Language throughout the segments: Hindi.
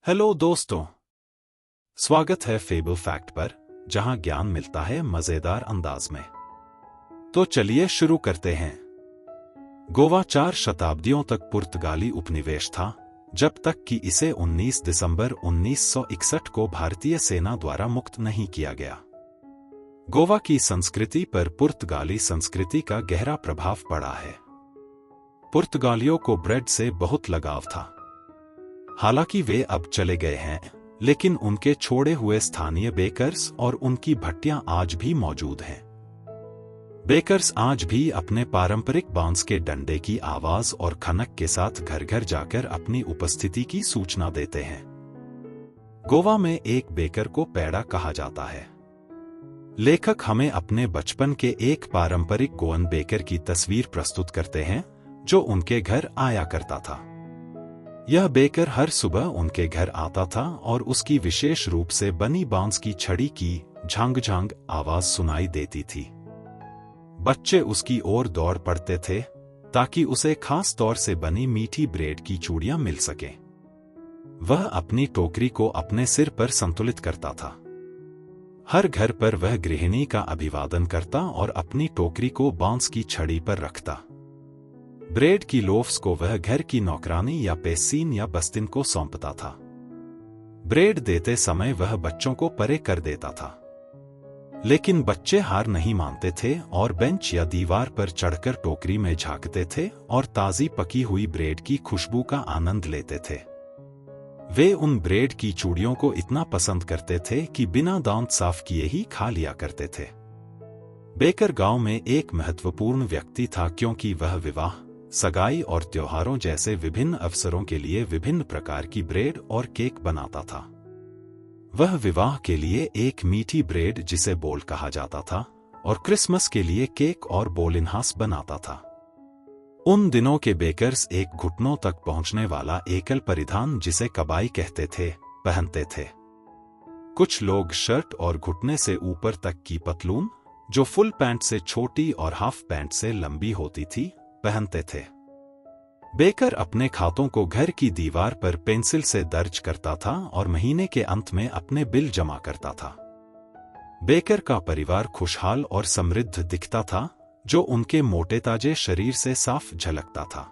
हेलो दोस्तों, स्वागत है फेबल फैक्ट पर, जहां ज्ञान मिलता है मजेदार अंदाज में। तो चलिए शुरू करते हैं। गोवा 4 शताब्दियों तक पुर्तगाली उपनिवेश था, जब तक कि इसे 19 दिसंबर 1961 को भारतीय सेना द्वारा मुक्त नहीं किया गया। गोवा की संस्कृति पर पुर्तगाली संस्कृति का गहरा प्रभाव पड़ा है। पुर्तगालियों को ब्रेड से बहुत लगाव था। हालांकि वे अब चले गए हैं, लेकिन उनके छोड़े हुए स्थानीय बेकर्स और उनकी भट्टियां आज भी मौजूद हैं। बेकर्स आज भी अपने पारंपरिक बांस के डंडे की आवाज और खनक के साथ घर घर जाकर अपनी उपस्थिति की सूचना देते हैं। गोवा में एक बेकर को पैड़ा कहा जाता है। लेखक हमें अपने बचपन के एक पारंपरिक गोवन बेकर की तस्वीर प्रस्तुत करते हैं, जो उनके घर आया करता था। यह बेकर हर सुबह उनके घर आता था और उसकी विशेष रूप से बनी बांस की छड़ी की झांग झांग आवाज सुनाई देती थी। बच्चे उसकी ओर दौड़ पड़ते थे ताकि उसे खास तौर से बनी मीठी ब्रेड की चूड़ियां मिल सकें। वह अपनी टोकरी को अपने सिर पर संतुलित करता था। हर घर पर वह गृहिणी का अभिवादन करता और अपनी टोकरी को बांस की छड़ी पर रखता। ब्रेड की लोफ्स को वह घर की नौकरानी या पेसीन या बस्तिन को सौंपता था। ब्रेड देते समय वह बच्चों को परे कर देता था, लेकिन बच्चे हार नहीं मानते थे और बेंच या दीवार पर चढ़कर टोकरी में झांकते थे और ताजी पकी हुई ब्रेड की खुशबू का आनंद लेते थे। वे उन ब्रेड की चूड़ियों को इतना पसंद करते थे कि बिना दांत साफ किए ही खा लिया करते थे। बेकर गांव में एक महत्वपूर्ण व्यक्ति था, क्योंकि वह विवाह, सगाई और त्योहारों जैसे विभिन्न अवसरों के लिए विभिन्न प्रकार की ब्रेड और केक बनाता था। वह विवाह के लिए एक मीठी ब्रेड जिसे बोल कहा जाता था और क्रिसमस के लिए केक और बोलिनहास बनाता था। उन दिनों के बेकर्स एक घुटनों तक पहुंचने वाला एकल परिधान, जिसे कबाई कहते थे, पहनते थे। कुछ लोग शर्ट और घुटने से ऊपर तक की पतलून, जो फुल पैंट से छोटी और हाफ पैंट से लंबी होती थी, पहनते थे। बेकर अपने खातों को घर की दीवार पर पेंसिल से दर्ज करता था और महीने के अंत में अपने बिल जमा करता था। बेकर का परिवार खुशहाल और समृद्ध दिखता था, जो उनके मोटे ताजे शरीर से साफ झलकता था।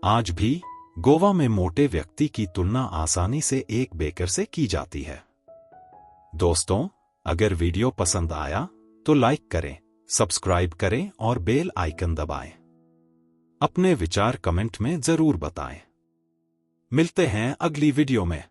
आज भी गोवा में मोटे व्यक्ति की तुलना आसानी से एक बेकर से की जाती है। दोस्तों, अगर वीडियो पसंद आया तो लाइक करें, सब्सक्राइब करें और बेल आइकन दबाएं। अपने विचार कमेंट में जरूर बताएं। मिलते हैं अगली वीडियो में।